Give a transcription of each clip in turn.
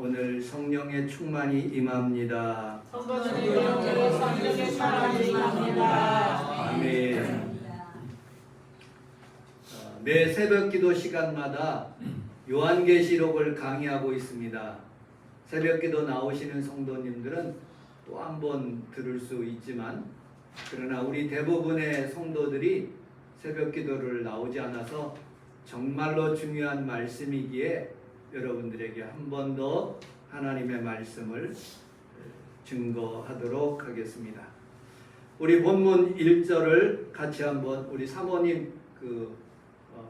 오늘 성령의 충만이 임합니다. 성령의 충만이 임합니다. 아멘. 매 새벽기도 시간마다 요한계시록을 강의하고 있습니다. 새벽기도 나오시는 성도님들은 또 한 번 들을 수 있지만, 그러나 우리 대부분의 성도들이 새벽기도를 나오지 않아서 정말로 중요한 말씀이기에 여러분들에게 한 번 더 하나님의 말씀을 증거하도록 하겠습니다. 우리 본문 1절을 같이 한번 우리 사모님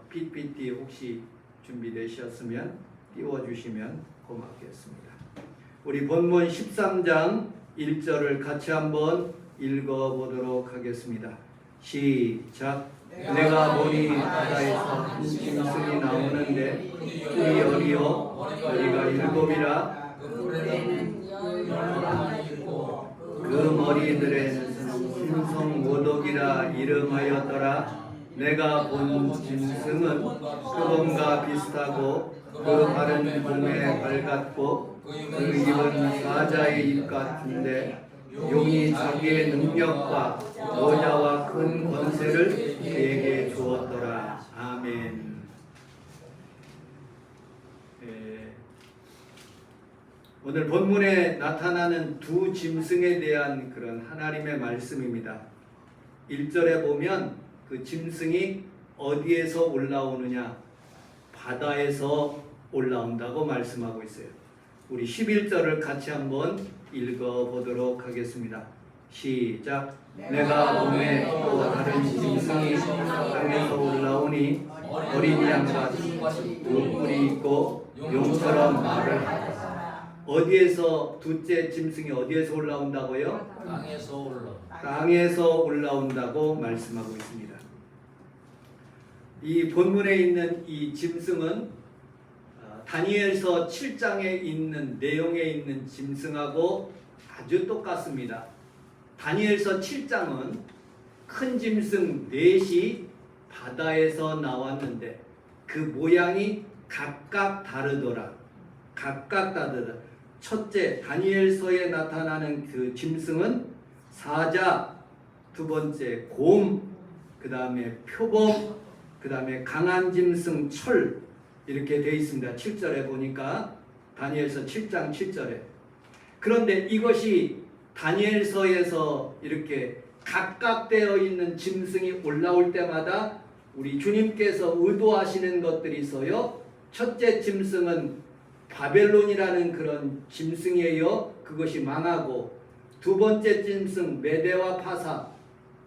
PPT 혹시 준비되셨으면 띄워주시면 고맙겠습니다. 우리 본문 13장 1절을 같이 한번 읽어보도록 하겠습니다. 시작. 내가 보니 바다에서 한 짐승이 나오는데 뿔이 어리요 머리가 7이라 그 머리들에는 신성 모독이라 이름하였더라. 내가 본 짐승은 표범과 비슷하고 그 발은 곰의 발 같고 그 입은 사자의 입 같은데 용이 자기의 능력과 보좌와 큰 권세를 그에게 주었더라. 아멘. 오늘 본문에 나타나는 두 짐승에 대한 그런 하나님의 말씀입니다. 1절에 보면 그 짐승이 어디에서 올라오느냐? 바다에서 올라온다고 말씀하고 있어요. 우리 11절을 같이 한번 읽어보도록 하겠습니다. 시작. 내가 봄에 또 다른 짐승이 땅에서 올라오니 어린 양같이 두 뿔이 있고 용처럼 말을 하더라. 어디에서 둘째 짐승이 어디에서 올라온다고요? 땅에서 올라온다고 말씀하고 있습니다. 이 본문에 있는 이 짐승은 다니엘서 7장에 있는 내용에 있는 짐승하고 아주 똑같습니다. 다니엘서 7장은 큰 짐승 넷이 바다에서 나왔는데 그 모양이 각각 다르더라. 각각 다르더라. 첫째, 다니엘서에 나타나는 그 짐승은 사자, 두 번째 곰, 그 다음에 표범, 그 다음에 강한 짐승 철, 이렇게 되어 있습니다. 7절에 보니까 다니엘서 7장 7절에. 그런데 이것이 다니엘서에서 이렇게 각각되어 있는 짐승이 올라올 때마다 우리 주님께서 의도하시는 것들이 있어요. 첫째 짐승은 바벨론이라는 그런 짐승이에요. 그것이 망하고, 두 번째 짐승 메대와 파사,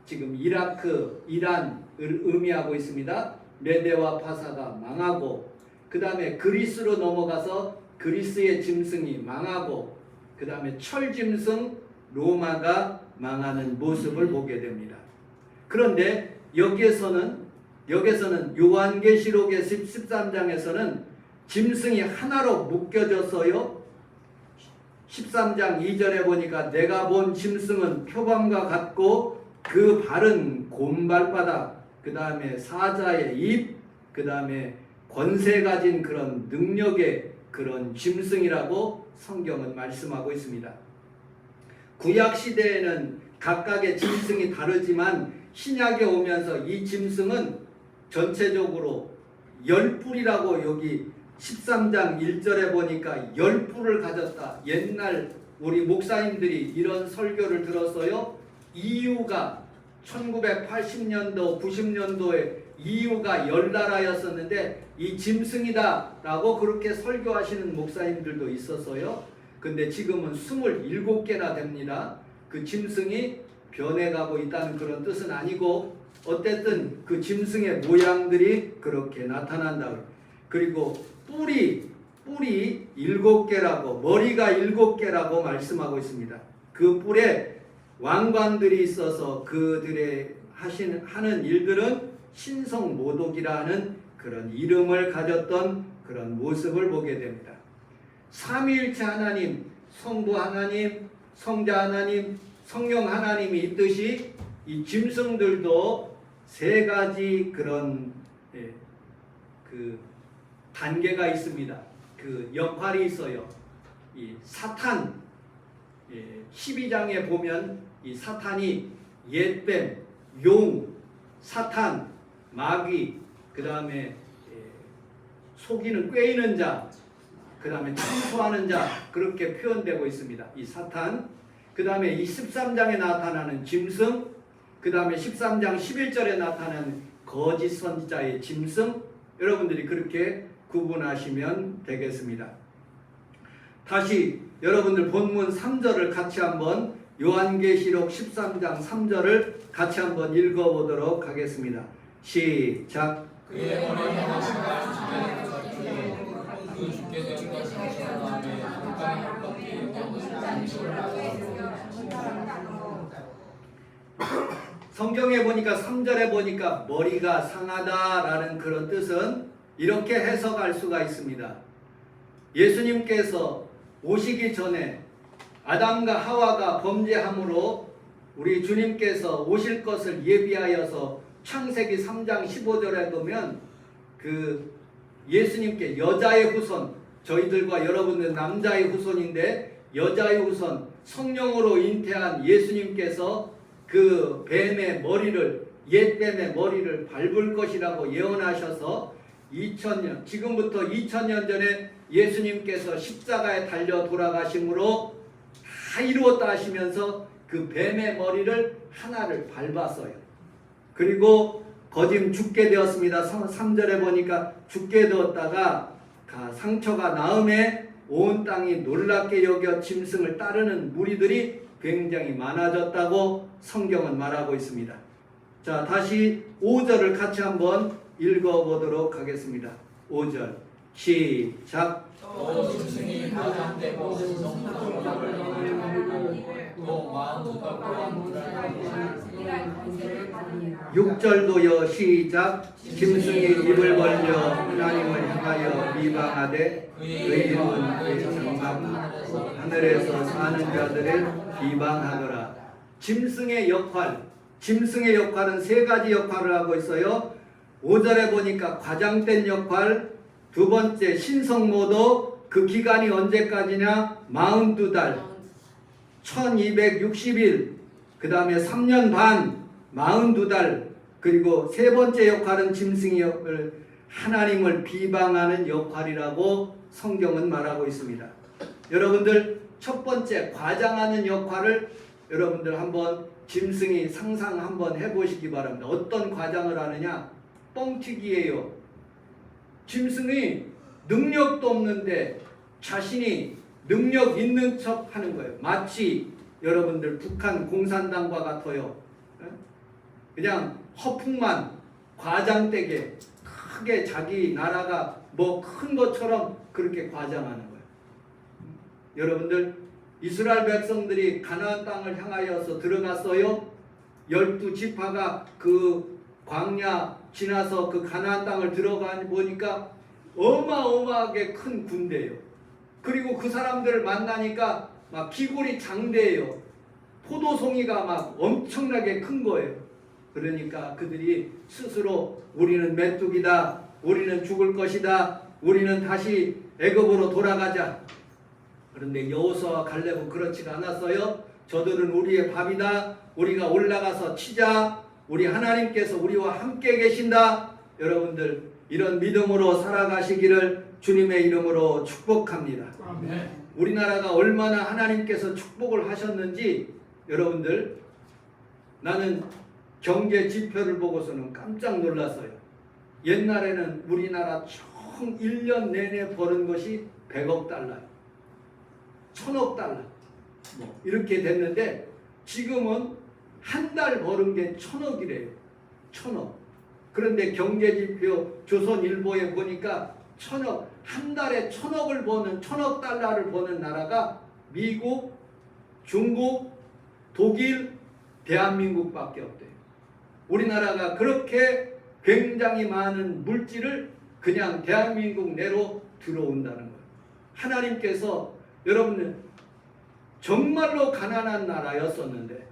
지금 이라크, 이란을 의미하고 있습니다. 메대와 파사가 망하고, 그 다음에 그리스로 넘어가서 그리스의 짐승이 망하고, 그 다음에 철짐승 로마가 망하는 모습을 보게 됩니다. 그런데 여기에서는 요한계시록의 13장에서는 짐승이 하나로 묶여졌어요. 13장 2절에 보니까 내가 본 짐승은 표범과 같고 그 발은 곰발바닥, 그 다음에 사자의 입, 그 다음에 권세 가진 그런 능력의 그런 짐승이라고 성경은 말씀하고 있습니다. 구약 시대에는 각각의 짐승이 다르지만 신약에 오면서 이 짐승은 전체적으로 10뿔이라고 여기 13장 1절에 보니까 10뿔을 가졌다. 옛날 우리 목사님들이 이런 설교를 들었어요. 이유가 1980년도 90년도에 이유가 열나라였었는데 이 짐승이다 라고 그렇게 설교하시는 목사님들도 있었어요. 근데 지금은 27개나 됩니다. 그 짐승이 변해가고 있다는 그런 뜻은 아니고, 어쨌든 그 짐승의 모양들이 그렇게 나타난다. 그리고 뿔이 7개라고, 머리가 7개라고 말씀하고 있습니다. 그 뿔에 왕관들이 있어서 그들의 하는 일들은 신성모독이라는 그런 이름을 가졌던 그런 모습을 보게 됩니다. 삼위일체 하나님, 성부 하나님, 성자 하나님, 성령 하나님이 있듯이 이 짐승들도 세 가지 그런 그 단계가 있습니다. 그 역할이 있어요. 이 사탄 12장에 보면 이 사탄이 옛뱀, 용, 사탄, 마귀, 그 다음에 속이는 꾀이는 자, 그 다음에 참소하는 자 그렇게 표현되고 있습니다. 이 사탄. 그 다음에 이 13장에 나타나는 짐승, 그 다음에 13장 11절에 나타나는 거짓 선지자의 짐승, 여러분들이 그렇게 구분하시면 되겠습니다. 다시 여러분들 본문 3절을 같이 한번 요한계시록 13장 3절을 같이 한번 읽어보도록 하겠습니다. 시작. 그의 머리에 하나씩과 주변에 저쪽에 그 죽게 된 것이 다음에 땅에 꺾이는 성경에 보니까 3절에 보니까 머리가 상하다라는 그런 뜻은 이렇게 해석할 수가 있습니다. 예수님께서 오시기 전에 아담과 하와가 범죄함으로 우리 주님께서 오실 것을 예비하여서 창세기 3장 15절에 보면 그 예수님께 여자의 후손, 저희들과 여러분은 남자의 후손인데 여자의 후손, 성령으로 잉태한 예수님께서 그 뱀의 머리를, 옛 뱀의 머리를 밟을 것이라고 예언하셔서 2000년, 지금부터 2000년 전에 예수님께서 십자가에 달려 돌아가심으로 다 이루었다 하시면서 그 뱀의 머리를 하나를 밟았어요. 그리고 거짐 죽게 되었습니다. 3절에 보니까 죽게 되었다가 상처가 나음에 온 땅이 놀랍게 여겨 짐승을 따르는 무리들이 굉장히 많아졌다고 성경은 말하고 있습니다. 자, 다시 5절을 같이 한번 읽어보도록 하겠습니다. 5절 시작. 또 짐승이 가장되고 지성소를 또 마음도 꺾고 6절도요. 시작. 짐승이 입을 벌려 하나님을 향하여 비방하되 그의 이름은 그의 장막 하늘에서 사는 자들을 비방하더라. 짐승의 역할은 세 가지 역할을 하고 있어요. 5절에 보니까 과장된 역할, 두 번째 신성모독, 그 기간이 언제까지냐? 42달, 1260일, 그 다음에 3년 반, 42달, 그리고 세 번째 역할은 짐승의 역할, 하나님을 비방하는 역할이라고 성경은 말하고 있습니다. 여러분들 첫 번째 과장하는 역할을 여러분들 한번 짐승이 상상 한번 해보시기 바랍니다. 어떤 과장을 하느냐? 뻥튀기예요. 짐승이 능력도 없는데 자신이 능력 있는 척 하는 거예요. 마치 여러분들 북한 공산당과 같아요. 그냥 허풍만 과장되게 크게 자기 나라가 뭐 큰 것처럼 그렇게 과장하는 거예요. 여러분들 이스라엘 백성들이 가나안 땅을 향하여서 들어갔어요. 12지파가 그 광야 지나서 그 가나안 땅을 들어가 보니까 어마어마하게 큰 군대예요. 그리고 그 사람들을 만나니까 막 기골이 장대예요. 포도송이가 막 엄청나게 큰 거예요. 그러니까 그들이 스스로 우리는 메뚜기다, 우리는 죽을 것이다, 우리는 다시 애굽으로 돌아가자. 그런데 여호수아와 갈렙은 그렇지가 않았어요. 저들은 우리의 밥이다, 우리가 올라가서 치자, 우리 하나님께서 우리와 함께 계신다. 여러분들 이런 믿음으로 살아가시기를 주님의 이름으로 축복합니다. 아멘. 우리나라가 얼마나 하나님께서 축복을 하셨는지 여러분들, 나는 경제 지표를 보고서는 깜짝 놀랐어요. 옛날에는 우리나라 총 1년 내내 버는 것이 100억 달러, 1000억 달러 뭐 이렇게 됐는데 지금은 한 달 버는 게 1000억이래요. 1000억. 그런데 경제지표 조선일보에 보니까 1000억, 한 달에 1000억을 버는, 1000억 달러를 버는 나라가 미국, 중국, 독일, 대한민국밖에 없대요. 우리나라가 그렇게 굉장히 많은 물질을 그냥 대한민국 내로 들어온다는 거예요. 하나님께서 여러분들 정말로 가난한 나라였었는데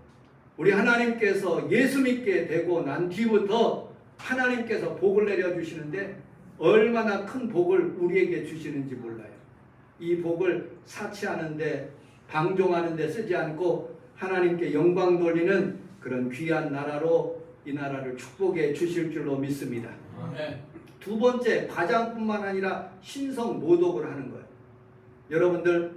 우리 하나님께서 예수 믿게 되고 난 뒤부터 하나님께서 복을 내려주시는데 얼마나 큰 복을 우리에게 주시는지 몰라요. 이 복을 사치하는데 방종하는데 쓰지 않고 하나님께 영광 돌리는 그런 귀한 나라로 이 나라를 축복해 주실 줄로 믿습니다. 아멘. 두 번째, 과장뿐만 아니라 신성 모독을 하는 거예요. 여러분들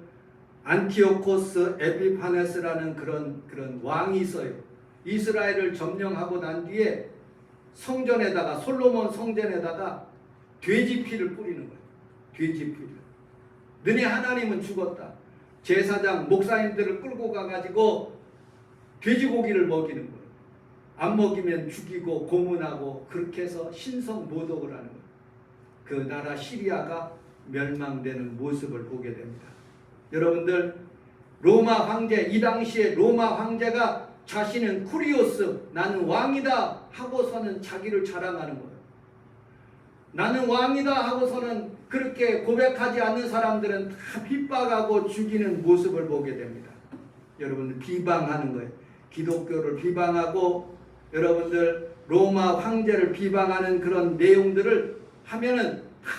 안티오코스 에피파네스라는 그런 왕이 있어요. 이스라엘을 점령하고 난 뒤에 성전에다가, 솔로몬 성전에다가 돼지 피를 뿌리는 거예요. 돼지 피를. 너네 하나님은 죽었다. 제사장 목사님들을 끌고 가가지고 돼지고기를 먹이는 거예요. 안 먹이면 죽이고 고문하고 그렇게 해서 신성 모독을 하는 거예요. 그 나라 시리아가 멸망되는 모습을 보게 됩니다. 여러분들, 로마 황제, 이 당시에 로마 황제가 자신은 쿠리오스, 나는 왕이다 하고서는 자기를 자랑하는 거예요. 나는 왕이다 하고서는 그렇게 고백하지 않는 사람들은 다 핍박하고 죽이는 모습을 보게 됩니다. 여러분들, 비방하는 거예요. 기독교를 비방하고 여러분들 로마 황제를 비방하는 그런 내용들을 하면은 다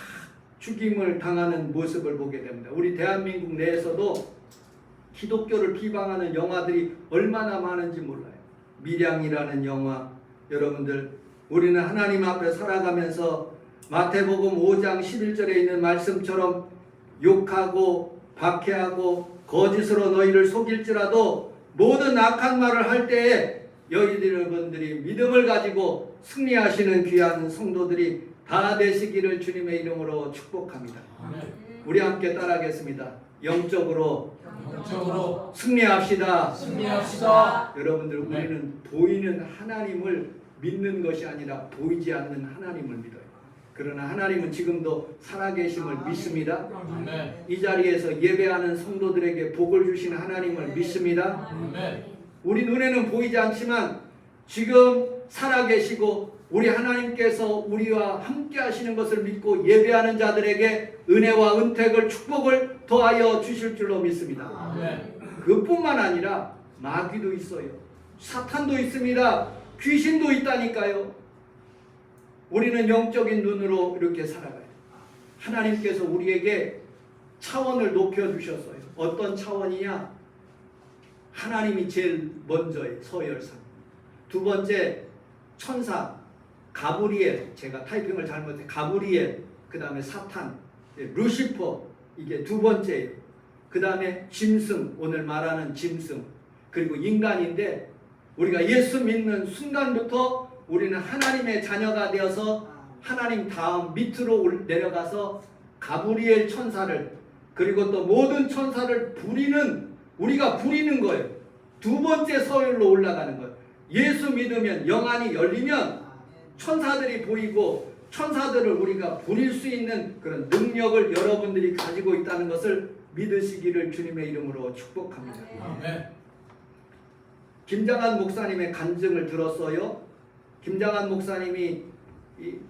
죽임을 당하는 모습을 보게 됩니다. 우리 대한민국 내에서도 기독교를 비방하는 영화들이 얼마나 많은지 몰라요. 밀양이라는 영화, 여러분들, 우리는 하나님 앞에 살아가면서 마태복음 5장 11절에 있는 말씀처럼 욕하고 박해하고 거짓으로 너희를 속일지라도 모든 악한 말을 할 때에 여러분들이 믿음을 가지고 승리하시는 귀한 성도들이 다 되시기를 주님의 이름으로 축복합니다. 아멘. 우리 함께 따라하겠습니다. 영적으로 승리합시다. 여러분들, 우리는 보이는 하나님을 믿는 것이 아니라 보이지 않는 하나님을 믿어요. 그러나 하나님은 지금도 살아계심을 믿습니다. 아멘. 이 자리에서 예배하는 성도들에게 복을 주시는 하나님을 믿습니다. 아멘. 우리 눈에는 보이지 않지만 지금 살아계시고 우리 하나님께서 우리와 함께 하시는 것을 믿고 예배하는 자들에게 은혜와 은택을, 축복을 더하여 주실 줄로 믿습니다. 아멘. 그뿐만 아니라 마귀도 있어요. 사탄도 있습니다. 귀신도 있다니까요. 우리는 영적인 눈으로 이렇게 살아가요. 하나님께서 우리에게 차원을 높여주셨어요. 어떤 차원이냐? 하나님이 제일 먼저의 서열상. 두 번째, 천사 가브리엘, 제가 타이핑을 잘못해, 가브리엘, 그 다음에 사탄, 루시퍼, 이게 두 번째예요. 그 다음에 짐승, 오늘 말하는 짐승, 그리고 인간인데 우리가 예수 믿는 순간부터 우리는 하나님의 자녀가 되어서 하나님 다음 밑으로 내려가서 가브리엘 천사를, 그리고 또 모든 천사를 부리는, 우리가 부리는 거예요. 두 번째 서열로 올라가는 거예요. 예수 믿으면, 영안이 열리면 천사들이 보이고 천사들을 우리가 부릴 수 있는 그런 능력을 여러분들이 가지고 있다는 것을 믿으시기를 주님의 이름으로 축복합니다. 아멘. 김장한 목사님의 간증을 들었어요. 김장한 목사님이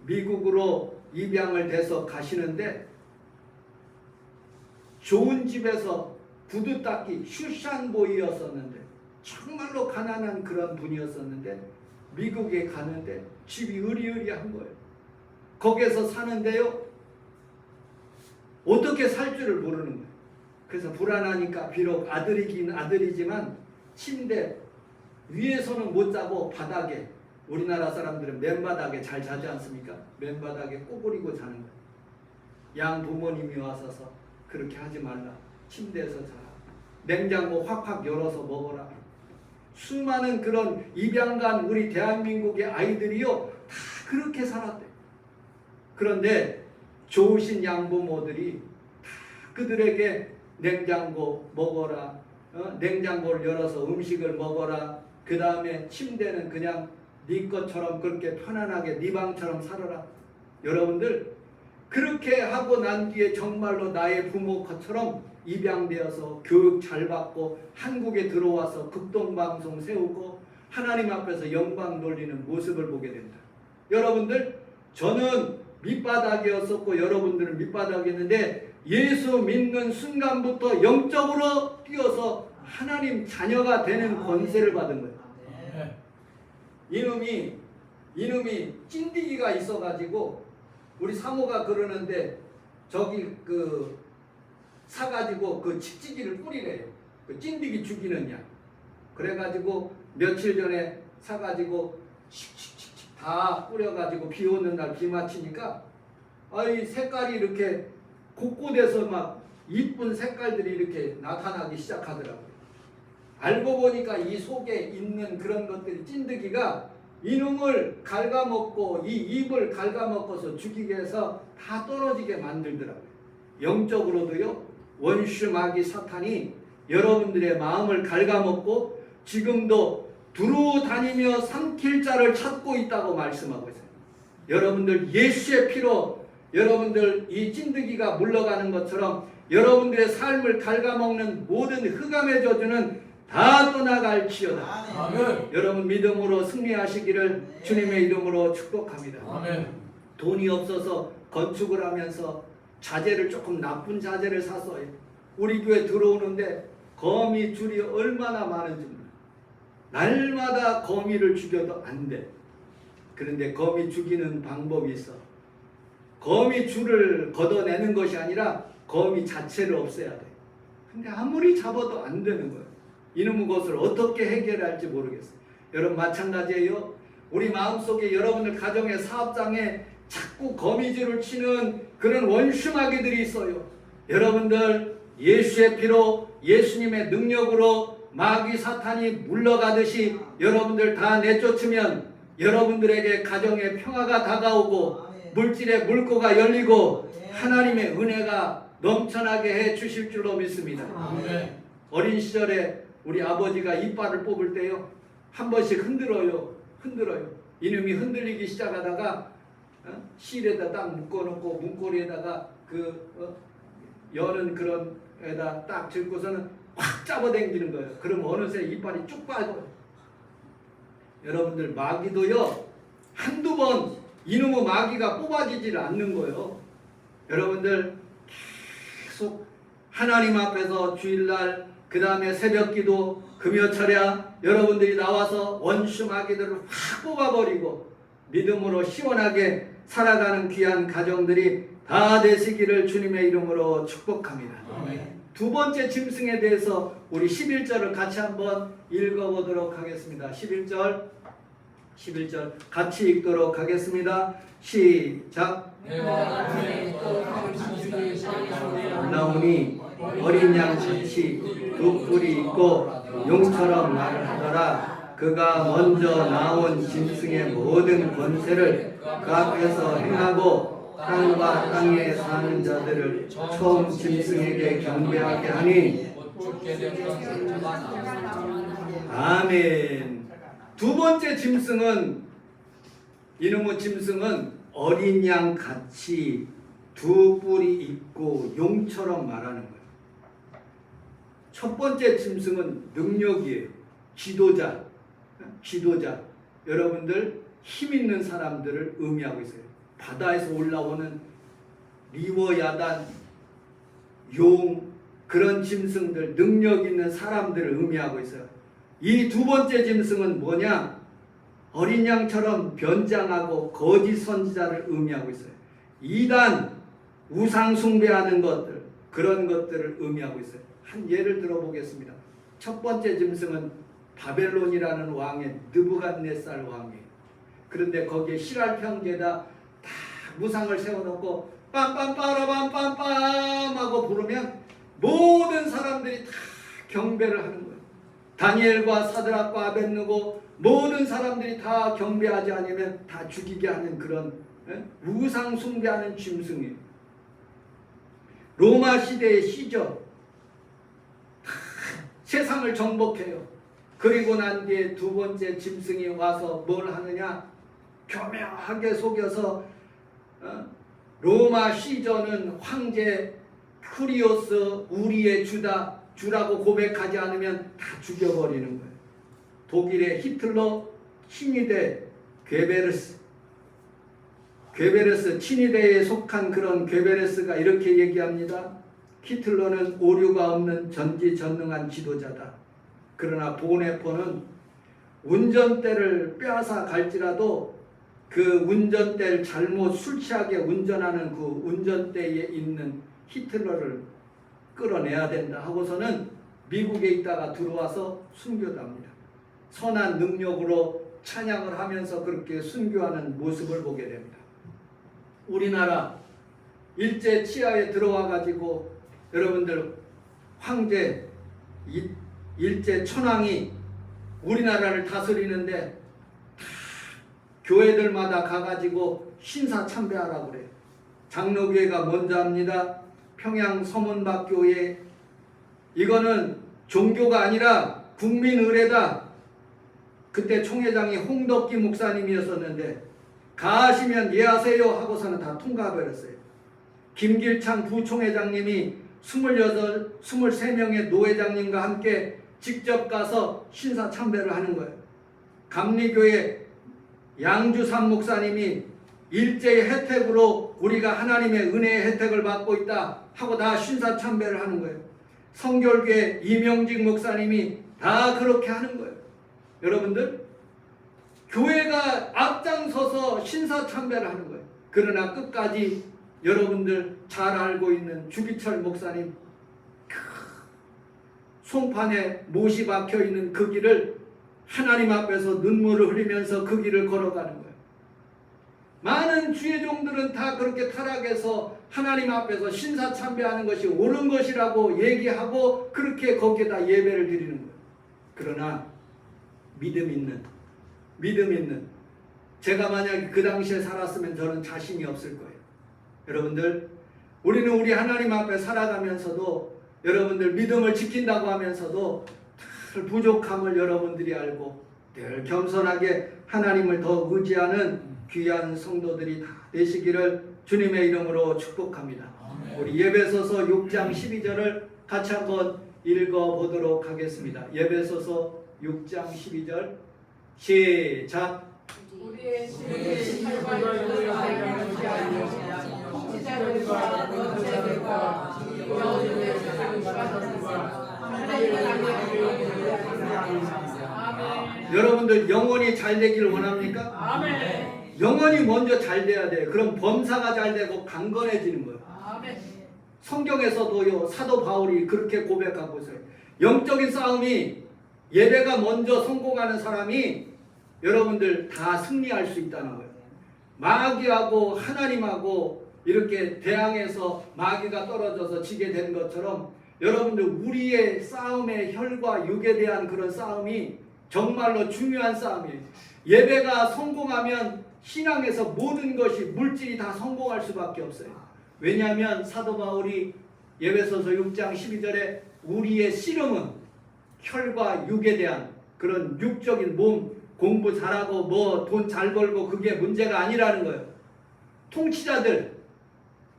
미국으로 입양을 돼서 가시는데 좋은 집에서 구두 닦기 슈샨보이였었는데 정말로 가난한 그런 분이었었는데 미국에 가는데 집이 으리으리한 거예요. 거기에서 사는데요, 어떻게 살 줄을 모르는 거예요. 그래서 불안하니까 비록 아들이긴 아들이지만 침대 위에서는 못 자고 바닥에, 우리나라 사람들은 맨바닥에 잘 자지 않습니까? 맨바닥에 꼬부리고 자는 거예요. 양 부모님이 와서서 그렇게 하지 말라. 침대에서 자라. 냉장고 확확 열어서 먹어라. 수많은 그런 입양간 우리 대한민국의 아이들이요 다 그렇게 살았대요. 그런데 좋으신 양부모들이 다 그들에게 냉장고 먹어라, 냉장고를 열어서 음식을 먹어라, 그 다음에 침대는 그냥 네 것처럼 그렇게 편안하게 네 방처럼 살아라. 여러분들, 그렇게 하고 난 뒤에 정말로 나의 부모처럼 입양되어서 교육 잘 받고 한국에 들어와서 극동방송 세우고 하나님 앞에서 영광 돌리는 모습을 보게 됩니다. 여러분들, 저는 밑바닥이었었고 여러분들은 밑바닥이었는데 예수 믿는 순간부터 영적으로 뛰어서 하나님 자녀가 되는 권세를 받은 거예요. 이놈이 찐디기가 있어가지고 우리 사모가 그러는데 저기 그 사가지고 그 칙칙이를 뿌리래요. 그 찐득이 죽이는 약. 그래가지고 며칠 전에 사가지고 칙칙칙칙 다 뿌려가지고 비 오는 날 비 맞히니까 아이 색깔이 이렇게 곳곳에서 막 이쁜 색깔들이 이렇게 나타나기 시작하더라고요. 알고 보니까 이 속에 있는 그런 것들이 찐득이가 이놈을 갉아먹고 이 입을 갉아먹어서 죽이게 해서 다 떨어지게 만들더라고요. 영적으로도요, 원수 마귀 사탄이 여러분들의 마음을 갉아먹고 지금도 두루 다니며 삼킬 자를 찾고 있다고 말씀하고 있어요. 여러분들 예수의 피로 여러분들 이 찐득이가 물러가는 것처럼 여러분들의 삶을 갉아먹는 모든 흑암의 저주는 다 떠나갈지어다. 아멘. 여러분 믿음으로 승리하시기를 주님의 이름으로 축복합니다. 아멘. 돈이 없어서 건축을 하면서 자재를 조금 나쁜 자재를 사서 우리 교회 들어오는데 거미 줄이 얼마나 많은지 몰라요. 날마다 거미를 죽여도 안 돼. 그런데 거미 죽이는 방법이 있어. 거미 줄을 걷어내는 것이 아니라 거미 자체를 없애야 돼. 근데 아무리 잡아도 안 되는 거예요. 이놈의 것을 어떻게 해결할지 모르겠어요. 여러분 마찬가지예요. 우리 마음속에 여러분들 가정의 사업장에 자꾸 거미줄을 치는 그런 원수마귀들이 있어요. 여러분들 예수의 피로 예수님의 능력으로 마귀 사탄이 물러가듯이 여러분들 다 내쫓으면 여러분들에게 가정의 평화가 다가오고 물질의 물고가 열리고 하나님의 은혜가 넘쳐나게 해 주실 줄로 믿습니다. 아멘. 어린 시절에 우리 아버지가 이빨을 뽑을 때요 한 번씩 흔들어요. 이놈이 흔들리기 시작하다가 실에다 딱 묶어놓고 문고리에다가 여는 그런 에다 딱 짚고서는 확 잡아당기는 거예요. 그럼 어느새 이빨이 쭉 빠져요. 여러분들 마귀도요 한두 번 이놈의 마귀가 뽑아지질 않는 거예요. 여러분들 계속 하나님 앞에서 주일날 그 다음에 새벽기도 금요철야 여러분들이 나와서 원수 마귀들을 확 뽑아버리고 믿음으로 시원하게 살아가는 귀한 가정들이 다 되시기를 주님의 이름으로 축복합니다. 아멘. 두 번째 짐승에 대해서 우리 11절을 같이 한번 읽어보도록 하겠습니다. 11절 같이 읽도록 하겠습니다. 시작. 나오니 어린 양 같이 두 뿔이 있고 용처럼 말을 하더라. 그가 먼저 나온 짐승의 모든 권세를 그 앞에서 행하고 땅과 땅에 사는 자들을 처음 짐승에게 경배하게 하니 아멘. 두 번째 짐승은 이놈의 짐승은 어린 양 같이 두 뿔이 있고 용처럼 말하는 거예요. 첫 번째 짐승은 능력이에요. 지도자. 여러분들 힘 있는 사람들을 의미하고 있어요. 바다에서 올라오는 리워야단, 용, 그런 짐승들, 능력 있는 사람들을 의미하고 있어요. 이 두 번째 짐승은 뭐냐? 어린 양처럼 변장하고 거짓 선지자를 의미하고 있어요. 이단, 우상 숭배하는 것들, 그런 것들을 의미하고 있어요. 한 예를 들어보겠습니다. 첫 번째 짐승은 바벨론이라는 왕의 느부갓네살 왕이에요. 그런데 거기에 시랄 평지에다 다 무상을 세워놓고 빰빰빠라빰빰빰 하고 부르면 모든 사람들이 다 경배를 하는 거예요. 다니엘과 사드락과 아벳느고 모든 사람들이 다 경배하지 않으면 다 죽이게 하는 그런 우상 숭배하는 짐승이에요. 로마 시대의 시저 세상을 정복해요. 그리고 난 뒤에 두 번째 짐승이 와서 뭘 하느냐? 교묘하게 속여서 로마 시저는 황제 쿠리오스 우리의 주라고 고백하지 않으면 다 죽여버리는 거예요. 독일의 히틀러 친위대 괴베르스 친위대에 속한 그런 괴베르스가 이렇게 얘기합니다. 히틀러는 오류가 없는 전지전능한 지도자다. 그러나 보네포는 운전대를 빼앗아 갈지라도 그 운전대를 잘못 술 취하게 운전하는 그 운전대에 있는 히틀러를 끌어내야 된다 하고서는 미국에 있다가 들어와서 순교도 합니다. 선한 능력으로 찬양을 하면서 그렇게 순교하는 모습을 보게 됩니다. 우리나라 일제 치하에 들어와 가지고 여러분들 황제 일제 천황이 우리나라를 다스리는데 다 교회들마다 가가지고 신사참배하라고 그래요. 장로교회가 먼저 합니다. 평양 서문박교회, 이거는 종교가 아니라 국민의례다. 그때 총회장이 홍덕기 목사님이었었는데 가하시면 예하세요 하고서는 다 통과해버렸어요. 김길창 부총회장님이 23명의 노회장님과 함께 직접 가서 신사참배를 하는 거예요. 감리교회 양주삼 목사님이 일제의 혜택으로 우리가 하나님의 은혜의 혜택을 받고 있다 하고 다 신사참배를 하는 거예요. 성결교회 이명직 목사님이 다 그렇게 하는 거예요. 여러분들, 교회가 앞장서서 신사참배를 하는 거예요. 그러나 끝까지 여러분들 잘 알고 있는 주기철 목사님, 송판에 못이 박혀 있는 그 길을 하나님 앞에서 눈물을 흘리면서 그 길을 걸어가는 거예요. 많은 주의 종들은 다 그렇게 타락해서 하나님 앞에서 신사참배하는 것이 옳은 것이라고 얘기하고 그렇게 거기에다 예배를 드리는 거예요. 그러나 믿음 있는 제가 만약에 그 당시에 살았으면 저는 자신이 없을 거예요. 여러분들, 우리는 우리 하나님 앞에 살아가면서도 여러분들 믿음을 지킨다고 하면서도 늘 부족함을 여러분들이 알고 늘 겸손하게 하나님을 더 의지하는 귀한 성도들이 다 되시기를 주님의 이름으로 축복합니다. 아멘. 우리 예배소서 6장 12절을 같이 한번 읽어보도록 하겠습니다. 예배소서 6장 12절 시작. 우리의 신의 살과 영광을 지자들과 권세들과 여호와의 세상과 아멘. 여러분들 영혼이 잘 되기를 원합니까? 아멘. 영혼이 먼저 잘 돼야 돼요. 그럼 범사가 잘 되고 강건해지는 거예요. 아멘. 성경에서도요, 사도 바울이 그렇게 고백하고 있어요. 영적인 싸움이 예배가 먼저 성공하는 사람이 여러분들 다 승리할 수 있다는 거예요. 마귀하고 하나님하고 이렇게 대항해서 마귀가 떨어져서 지게 된 것처럼 여러분들 우리의 싸움의 혈과 육에 대한 그런 싸움이 정말로 중요한 싸움이에요. 예배가 성공하면 신앙에서 모든 것이 물질이 다 성공할 수밖에 없어요. 왜냐하면 사도 바울이 예배소서 6장 12절에 우리의 씨름은 혈과 육에 대한 그런 육적인 몸 공부 잘하고 뭐 돈 잘 벌고 그게 문제가 아니라는 거예요. 통치자들,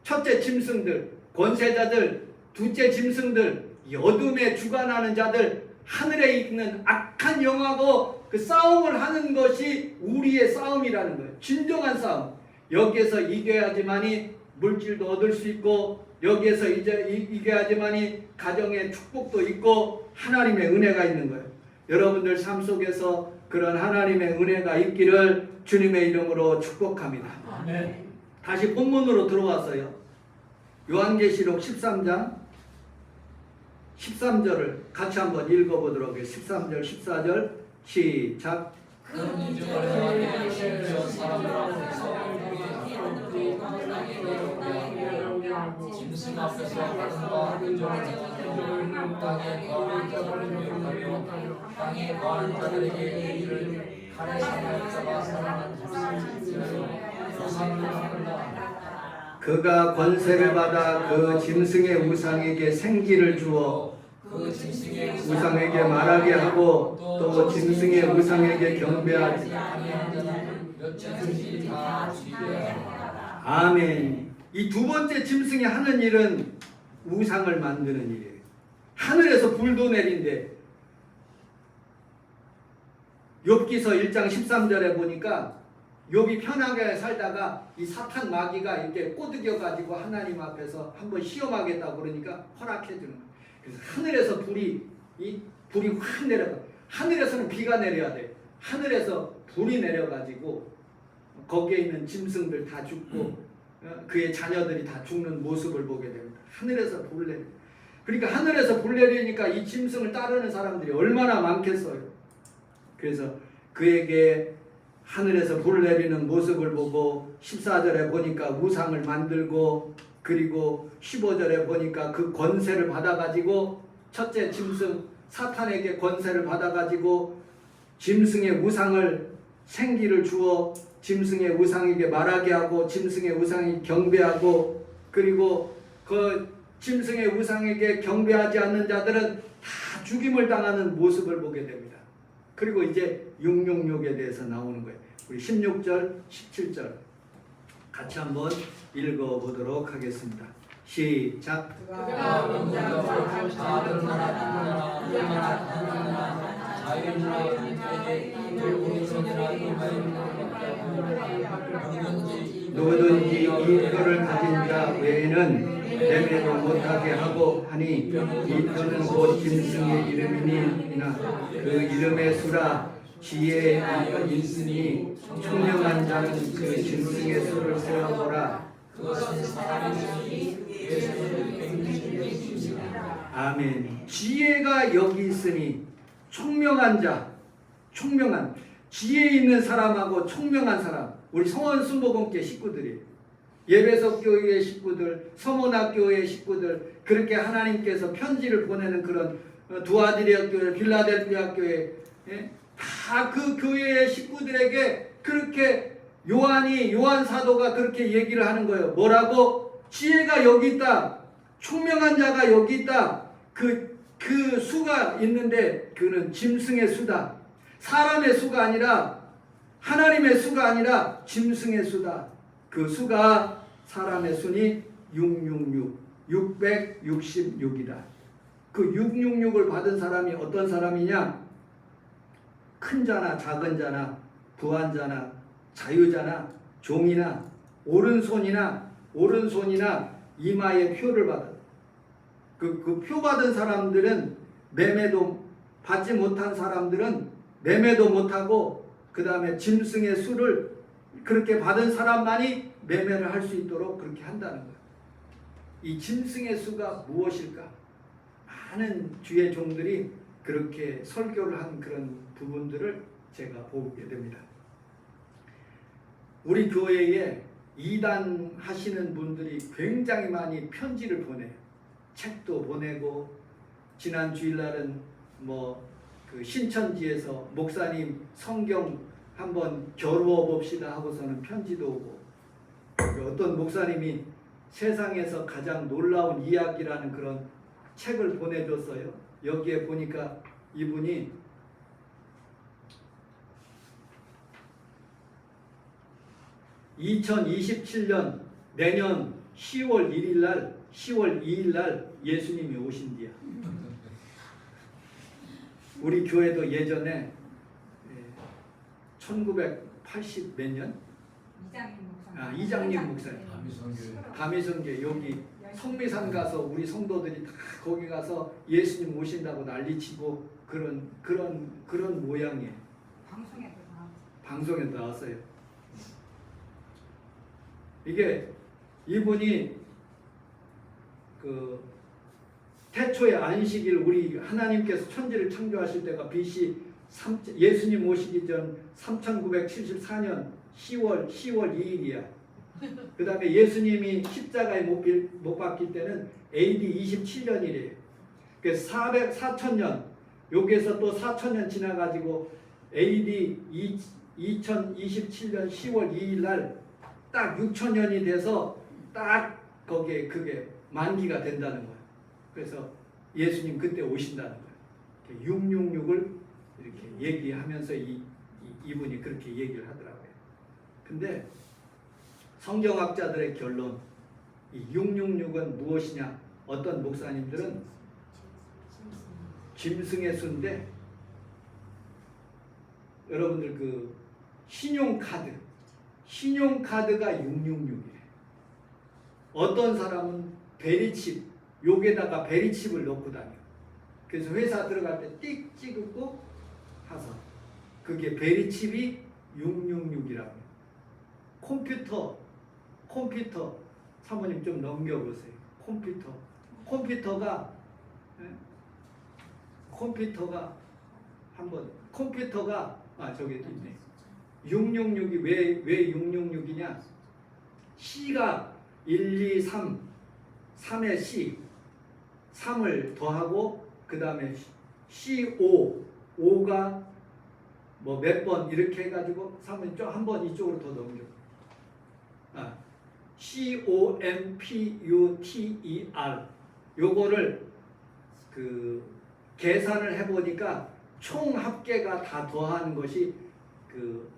첫째 짐승들, 권세자들, 둘째 짐승들, 이 어둠에 주관하는 자들, 하늘에 있는 악한 영하고 그 싸움을 하는 것이 우리의 싸움이라는 거예요. 진정한 싸움. 여기에서 이겨야지만이 물질도 얻을 수 있고 여기에서 이겨야지만이 가정의 축복도 있고 하나님의 은혜가 있는 거예요. 여러분들 삶 속에서 그런 하나님의 은혜가 있기를 주님의 이름으로 축복합니다. 아멘. 다시 본문으로 들어와서요. 요한계시록 13장 13절을 같이 한번 읽어보도록 하겠습니다. 13절 14절 시작. 큰 인주거래와 심지어 사람들하고서 짐승 앞에서 하늘과 근정을 땅에 거하는 자들을 명하며 땅에 거하는 자들에게 이를 칼에 사냥자가 사랑하는 우상을 하는다. 그가 권세를 받아 그 짐승의 우상에게 생기를 주어 그 짐승의 우상에게 말하게 하고 또 짐승의 우상에게 경배하지. 몇천지 다 죽이게. 아멘. 이 두 번째 짐승이 하는 일은 우상을 만드는 일이에요. 하늘에서 불도 내린대. 욥기서 1장 13절에 보니까 욥이 편하게 살다가 이 사탄 마귀가 이렇게 꼬드겨 가지고 하나님 앞에서 한번 시험하겠다고 그러니까 허락해 주는 거예요. 그래서 하늘에서 불이 확 내려가. 하늘에서는 비가 내려야 돼. 하늘에서 불이 내려 가지고 거기에 있는 짐승들 다 죽고 그의 자녀들이 다 죽는 모습을 보게 됩니다. 하늘에서 불을 내려. 그러니까 하늘에서 불 내리니까 이 짐승을 따르는 사람들이 얼마나 많겠어요. 그래서 그에게 하늘에서 불 내리는 모습을 보고 14절에 보니까 우상을 만들고 그리고 15절에 보니까 그 권세를 받아가지고 첫째 짐승 사탄에게 권세를 받아가지고 짐승의 우상을 생기를 주어 짐승의 우상에게 말하게 하고 짐승의 우상이 경배하고 그리고 그 짐승의 우상에게 경배하지 않는 자들은 다 죽임을 당하는 모습을 보게 됩니다. 그리고 이제 666에 대해서 나오는 거예요. 우리 16절, 17절 같이 한번 읽어보도록 하겠습니다. 시작. 그가 인자를 작은 나라 큰 나라 자유인이나 공주에게 이를 우리선이라 누구든지 이 뼈를 가진 자 외에는 매매도 못하게 하고 하니 이 뼈는 곧 짐승의 이름이니나 그 이름의 수라 지혜의 이가 있으니 총명한 자는 그 짐승의 수를 세어보라. 그것은 사람이 아멘. 지혜가 여기 있으니 총명한 자, 총명한 지혜 있는 사람하고 총명한 사람, 우리 성원 순복음교 식구들이 예배석 교회의 식구들, 서문학교의 식구들, 그렇게 하나님께서 편지를 보내는 그런 두아디리아 교회, 빌라델피아 교회, 다 그 교회의 식구들에게 그렇게 요한 사도가 그렇게 얘기를 하는 거예요. 뭐라고? 지혜가 여기 있다. 총명한 자가 여기 있다. 그 수가 있는데 그는 짐승의 수다. 사람의 수가 아니라 하나님의 수가 아니라 짐승의 수다. 그 수가 사람의 수니 666이다. 그 666을 받은 사람이 어떤 사람이냐? 큰 자나 작은 자나 부한 자나 자유자나 종이나 오른손이나 이마에 표를 받아. 그 표 받은 사람들은 매매도 받지 못한 사람들은 매매도 못하고 그 다음에 짐승의 수를 그렇게 받은 사람만이 매매를 할 수 있도록 그렇게 한다는 거예요. 이 짐승의 수가 무엇일까? 많은 주의 종들이 그렇게 설교를 한 그런 부분들을 제가 보게 됩니다. 우리 교회에 이단 하시는 분들이 굉장히 많이 편지를 보내요. 책도 보내고 지난 주일날은 그 신천지에서 목사님 성경 한번 겨루어 봅시다 하고서는 편지도 오고 어떤 목사님이 세상에서 가장 놀라운 이야기라는 그런 책을 보내줬어요. 여기에 보니까 이분이 (2027년) 내년 10월 1일날 10월 2일날 예수님이 오신디야. 우리 교회도 예전에 1980 몇 년? 이장님 목사님. 다미성교회 여기 성미산 가서 우리 성도들이 다 거기 가서 예수님 오신다고 난리치고 그런 모양이에요. 방송에 나왔어요. 이게 이분이 그 태초의 안식일 우리 하나님께서 천지를 창조하실 때가 BC 예수님 오시기 전 3974년 10월 2일이야. 그 다음에 예수님이 십자가에 못 박힐 때는 AD 27년이래요. 그래서 4천년 여기에서 또 4천년 지나가지고 AD 2027년 10월 2일 날 딱 6천년이 돼서 딱 거기에 그게 만기가 된다는 거예요. 그래서 예수님 그때 오신다는 거예요. 666을 이렇게 얘기하면서 이분이 그렇게 얘기를 하더라고요. 근데 성경학자들의 결론, 이 666은 무엇이냐? 어떤 목사님들은 짐승의 수인데 여러분들 그 신용카드가 666이래. 어떤 사람은 베리칩, 여기에다가 베리칩을 넣고 다녀. 그래서 회사 들어갈 때 띡 찍고 하서 그게 베리칩이 666이라고. 컴퓨터 사모님 좀 넘겨보세요. 컴퓨터가 예? 컴퓨터가 저기 있네. 666이 왜 666이냐? C가 1, 2, 3, 3의 C, 3을 더하고 그 다음에 C5, 5가 뭐 몇 번 이렇게 해가지고 3을 좀 한 번 이쪽으로 더 넘겨. COMPUTER 요거를 그 계산을 해보니까 총 합계가 다 더하는 것이 그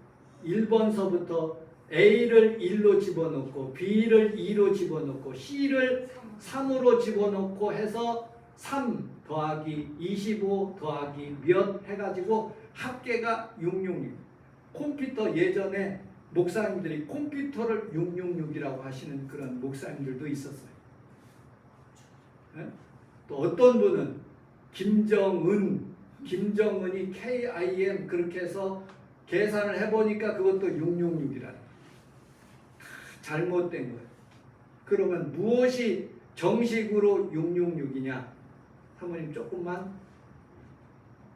1번서부터 A를 1로 집어넣고 B를 2로 집어넣고 C를 3으로 집어넣고 해서 3 더하기 25 더하기 몇 해가지고 합계가 666. 컴퓨터 예전에 목사님들이 컴퓨터를 666이라고 하시는 그런 목사님들도 있었어요. 네? 또 어떤 분은 김정은이 KIM 그렇게 해서 계산을 해보니까 그것도 666이라는 잘못된 거예요. 그러면 무엇이 정식으로 666이냐? 사모님 조금만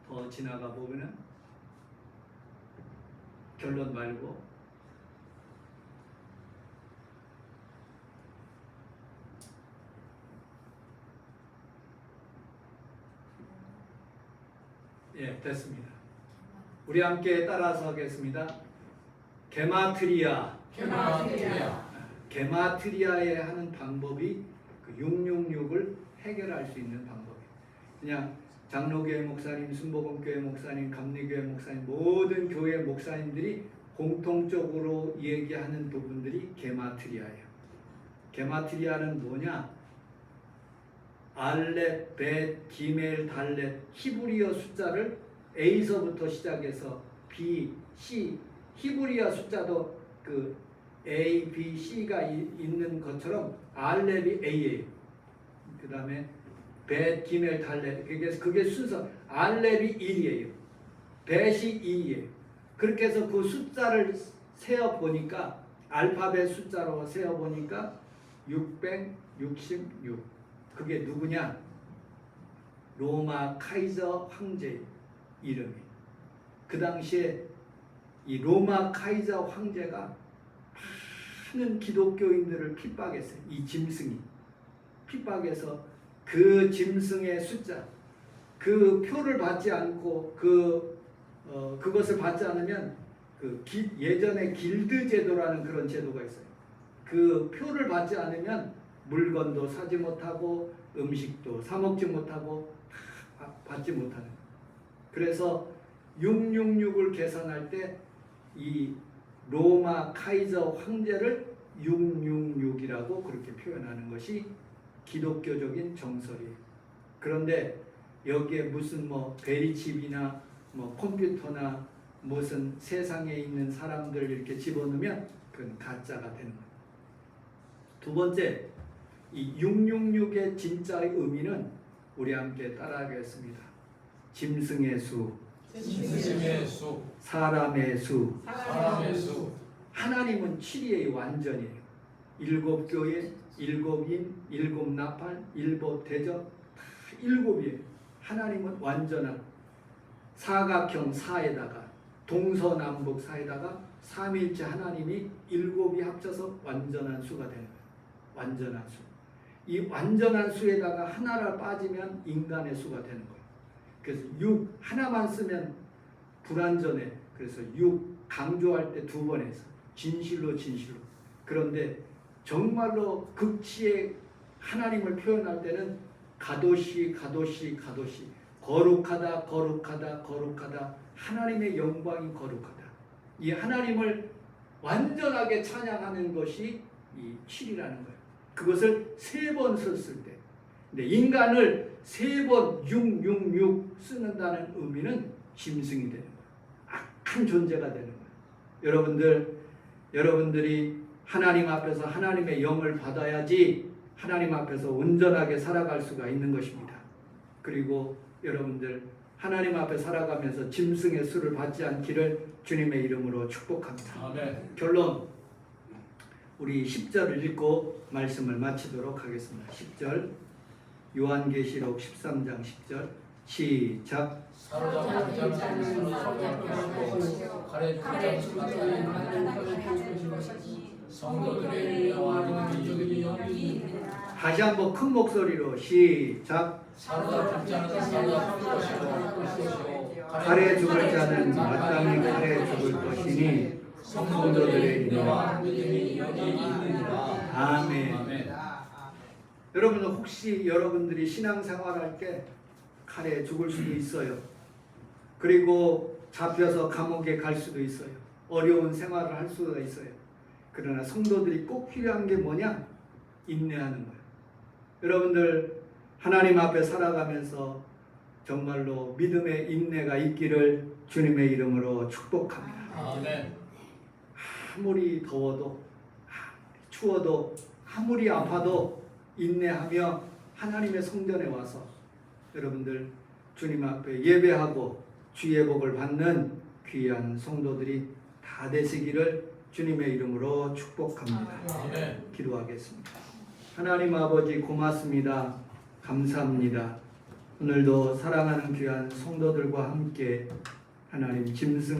더 지나가 보면은 결론 말고 예, 됐습니다. 우리 함께 따라서 하겠습니다. 게마트리아에 하는 방법이 그 666을 해결할 수 있는 방법이에요. 그냥 장로교회 목사님, 순복음교회 목사님, 감리교회 목사님 모든 교회 목사님들이 공통적으로 얘기하는 부분들이 게마트리아예요. 게마트리아는 뭐냐? 알렛, 벳, 기멜, 달렛, 히브리어 숫자를 A서부터 시작해서 B, C, 히브리어 숫자도 그 A, B, C가 있는 것처럼 알렛이 A예요. 그 다음에 벳, 기멜, 달렛 그게 순서. 알렛이 1이에요. 벳이 2예요. 그렇게 해서 그 숫자를 세어보니까 알파벳 숫자로 세어보니까 666. 그게 누구냐? 로마 카이저 황제 이름이. 그 당시에 이 로마 카이저 황제가 많은 기독교인들을 핍박했어요. 이 짐승이 핍박해서 그 짐승의 숫자, 그 표를 받지 않고 그것을 받지 않으면 예전에 길드 제도라는 그런 제도가 있어요. 그 표를 받지 않으면 물건도 사지 못하고 음식도 사 먹지 못하고 다 받지 못하는 거예요. 그래서 666을 계산할 때 이 로마 카이저 황제를 666이라고 그렇게 표현하는 것이 기독교적인 정설이에요. 그런데 여기에 무슨 뭐 베리칩이나 뭐 컴퓨터나 무슨 세상에 있는 사람들 이렇게 집어넣으면 그건 가짜가 되는 거예요. 두 번째, 이 666의 진짜의 의미는 우리 함께 따라하겠습니다. 짐승의 수, 사람의 수. 하나님은 7이에요. 완전이에요. 7교회, 7인, 7나팔, 7대접 다 7이에요. 하나님은 완전한 사각형 사에다가 동서남북 사에다가 삼위일체 하나님이 7이 합쳐서 완전한 수가 되는 거예요. 완전한 수. 이 완전한 수에다가 하나가 빠지면 인간의 수가 되는 거예요. 그래서 6 하나만 쓰면 불완전해. 그래서 6 강조할 때 2번 해서 진실로. 그런데 정말로 극치의 하나님을 표현할 때는 가도시 거룩하다 하나님의 영광이 거룩하다. 이 하나님을 완전하게 찬양하는 것이 이 7이라는 거예요. 그것을 3번 썼을 때. 근데 인간을 3번 666 쓰는다는 의미는 짐승이 되는 거예요. 악한 존재가 되는 거예요. 여러분들이 하나님 앞에서 하나님의 영을 받아야지 하나님 앞에서 온전하게 살아갈 수가 있는 것입니다. 그리고 여러분들 하나님 앞에 살아가면서 짐승의 수를 받지 않기를 주님의 이름으로 축복합니다. 아멘. 결론, 우리 10절을 읽고 말씀을 마치도록 하겠습니다. 10절 요한계시록 13장 10절 시작. 사로잡은 자는 사로잡을 것이고 가래 죽을 자는 성도들의 영화로는 이들이 영이 다시 한번 큰 목소리로 시작. 사로잡을 자는 사로잡을 것이고 칼에 죽을 자는 마땅히 칼에 죽을 것이니 성도들의 인내와 믿음이 여기 있느니라. 아멘. 아멘. 여러분 혹시 여러분들이 신앙생활할 때 칼에 죽을 수도 있어요. 그리고 잡혀서 감옥에 갈 수도 있어요. 어려운 생활을 할 수가 있어요. 그러나 성도들이 꼭 필요한 게 뭐냐? 인내하는 거예요. 여러분들 하나님 앞에 살아가면서 정말로 믿음의 인내가 있기를 주님의 이름으로 축복합니다. 아멘. 아무리 더워도 아무리 추워도 아무리 아파도 인내하며 하나님의 성전에 와서 여러분들 주님 앞에 예배하고 주의 복을 받는 귀한 성도들이 다 되시기를 주님의 이름으로 축복합니다. 아멘. 기도하겠습니다. 하나님 아버지 고맙습니다. 감사합니다. 오늘도 사랑하는 귀한 성도들과 함께 하나님 짐승